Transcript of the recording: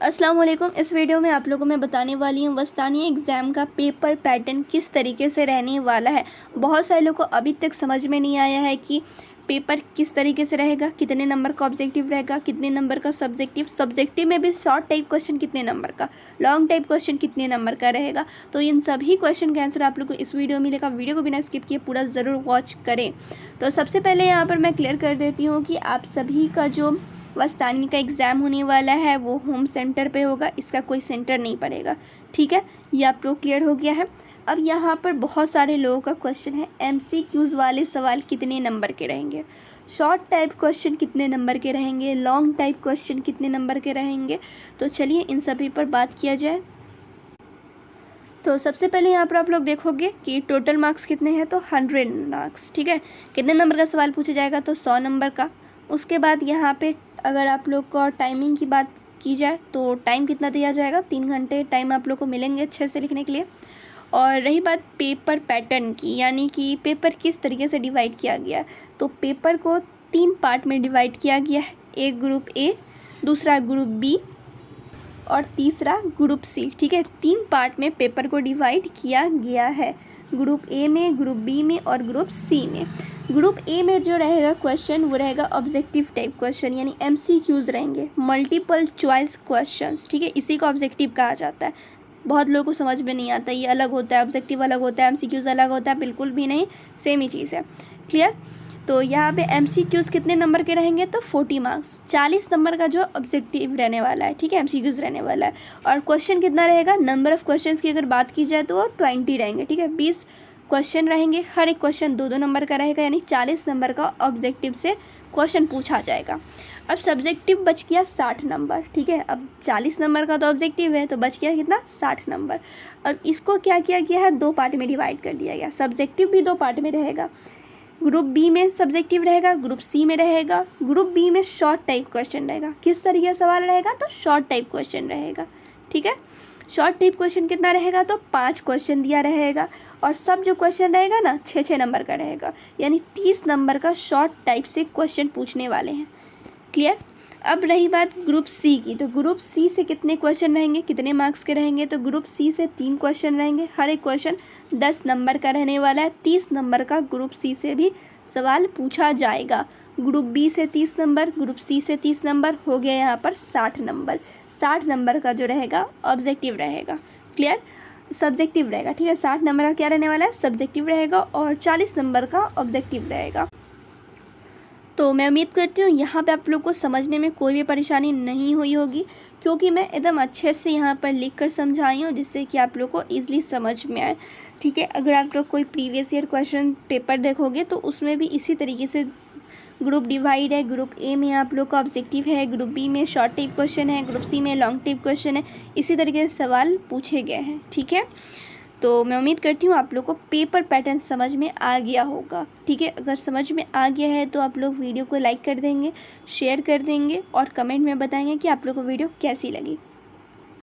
अस्सलाम वालेकुम। इस वीडियो में आप लोगों को मैं बताने वाली हूँ वस्तानी एग्ज़ाम का पेपर पैटर्न किस तरीके से रहने वाला है। बहुत सारे लोगों को अभी तक समझ में नहीं आया है कि पेपर किस तरीके से रहेगा, कितने नंबर का ऑब्जेक्टिव रहेगा, कितने नंबर का सब्जेक्टिव में भी शॉर्ट टाइप क्वेश्चन कितने नंबर का, लॉन्ग टाइप क्वेश्चन कितने नंबर का रहेगा। तो इन सभी क्वेश्चन का आंसर आप लोग को इस वीडियो में मिलेगा। वीडियो को बिना स्किप किए पूरा ज़रूर वॉच करें। तो सबसे पहले यहाँ पर मैं क्लियर कर देती हूँ कि आप सभी का जो वस्तानी का एग्ज़ाम होने वाला है वो होम सेंटर पे होगा, इसका कोई सेंटर नहीं पड़ेगा। ठीक है, ये आप लोग क्लियर हो गया है। अब यहाँ पर बहुत सारे लोगों का क्वेश्चन है, MCQs वाले सवाल कितने नंबर के रहेंगे, शॉर्ट टाइप क्वेश्चन कितने नंबर के रहेंगे, लॉन्ग टाइप क्वेश्चन कितने नंबर के रहेंगे। तो चलिए इन सभी पर बात किया जाए। तो सबसे पहले यहाँ पर आप लोग देखोगे कि टोटल मार्क्स कितने हैं, तो 100 मार्क्स। ठीक है, कितने नंबर का सवाल पूछा जाएगा, तो 100 नंबर का। उसके बाद यहाँ पे अगर आप लोग को टाइमिंग की बात की जाए तो टाइम कितना दिया जाएगा, 3 घंटे टाइम आप लोग को मिलेंगे अच्छे से लिखने के लिए। और रही बात पेपर पैटर्न की, यानी कि पेपर किस तरीके से डिवाइड किया गया, तो पेपर को 3 पार्ट में डिवाइड किया गया है। एक ग्रुप ए, दूसरा ग्रुप बी और तीसरा ग्रुप सी। ठीक है, 3 पार्ट में पेपर को डिवाइड किया गया है, ग्रुप ए में, ग्रुप बी में और ग्रुप सी में। ग्रुप ए में जो रहेगा क्वेश्चन वो रहेगा ऑब्जेक्टिव टाइप क्वेश्चन, यानी MCQs रहेंगे, मल्टीपल चॉइस क्वेश्चंस। ठीक है, इसी को ऑब्जेक्टिव कहा जाता है। बहुत लोगों को समझ में नहीं आता, ये अलग होता है, ऑब्जेक्टिव अलग होता है, MCQs अलग होता है। बिल्कुल भी नहीं, सेम ही चीज़ है। क्लियर। तो यहाँ पे MCQs कितने नंबर के रहेंगे, तो 40 मार्क्स, 40 नंबर का जो ऑब्जेक्टिव रहने वाला है। ठीक है, MCQs रहने वाला है। और क्वेश्चन कितना रहेगा, नंबर ऑफ़ क्वेश्चंस की अगर बात की जाए तो वो 20 रहेंगे। ठीक है, 20 क्वेश्चन रहेंगे, हर एक क्वेश्चन 2-2 नंबर का रहेगा, यानी 40 नंबर का ऑब्जेक्टिव से क्वेश्चन पूछा जाएगा। अब सब्जेक्टिव बच गया 60 नंबर। ठीक है, अब 40 नंबर का तो ऑब्जेक्टिव है, तो बच गया कितना, 60 नंबर। अब इसको क्या किया गया है, 2 पार्ट में डिवाइड कर दिया गया। सब्जेक्टिव भी 2 पार्ट में रहेगा, ग्रुप बी में सब्जेक्टिव रहेगा, ग्रुप सी में रहेगा। ग्रुप बी में शॉर्ट टाइप क्वेश्चन रहेगा। किस तरीके का सवाल रहेगा, तो शॉर्ट टाइप क्वेश्चन रहेगा। ठीक है, शॉर्ट टाइप क्वेश्चन कितना रहेगा, तो 5 क्वेश्चन दिया रहेगा। और सब जो क्वेश्चन रहेगा ना 6-6 नंबर का रहेगा, यानी 30 नंबर का शॉर्ट टाइप से क्वेश्चन पूछने वाले हैं। क्लियर। अब रही बात ग्रुप सी की, तो ग्रुप सी से कितने क्वेश्चन रहेंगे, कितने मार्क्स के रहेंगे, तो ग्रुप सी से 3 क्वेश्चन रहेंगे, हर एक क्वेश्चन 10 नंबर का रहने वाला है। 30 नंबर का ग्रुप सी से भी सवाल पूछा जाएगा। ग्रुप बी से 30 नंबर, ग्रुप सी से 30 नंबर, हो गया यहाँ पर 60 नंबर। 60 नंबर का जो रहेगा ऑब्जेक्टिव रहेगा। क्लियर, सब्जेक्टिव रहेगा। ठीक है, 60 नंबर का क्या रहने वाला है, सब्जेक्टिव रहेगा, और 40 नंबर का ऑब्जेक्टिव रहेगा। तो मैं उम्मीद करती हूँ यहाँ पे आप लोग को समझने में कोई भी परेशानी नहीं हुई होगी, क्योंकि मैं एकदम अच्छे से यहाँ पर लिख कर समझाई हूँ, जिससे कि आप लोग को ईज़िली समझ में आए। ठीक है, अगर आप लोग कोई प्रीवियस ईयर क्वेश्चन पेपर देखोगे तो उसमें भी इसी तरीके से ग्रुप डिवाइड है। ग्रुप ए में आप लोग का ऑब्जेक्टिव है, ग्रुप बी में शॉर्ट टाइप क्वेश्चन है, ग्रुप सी में लॉन्ग टाइप क्वेश्चन है। इसी तरीके से सवाल पूछे गए हैं। ठीक है, तो मैं उम्मीद करती हूँ आप लोग को पेपर पैटर्न समझ में आ गया होगा। ठीक है, अगर समझ में आ गया है तो आप लोग वीडियो को लाइक कर देंगे, शेयर कर देंगे और कमेंट में बताएंगे कि आप लोग को वीडियो कैसी लगी।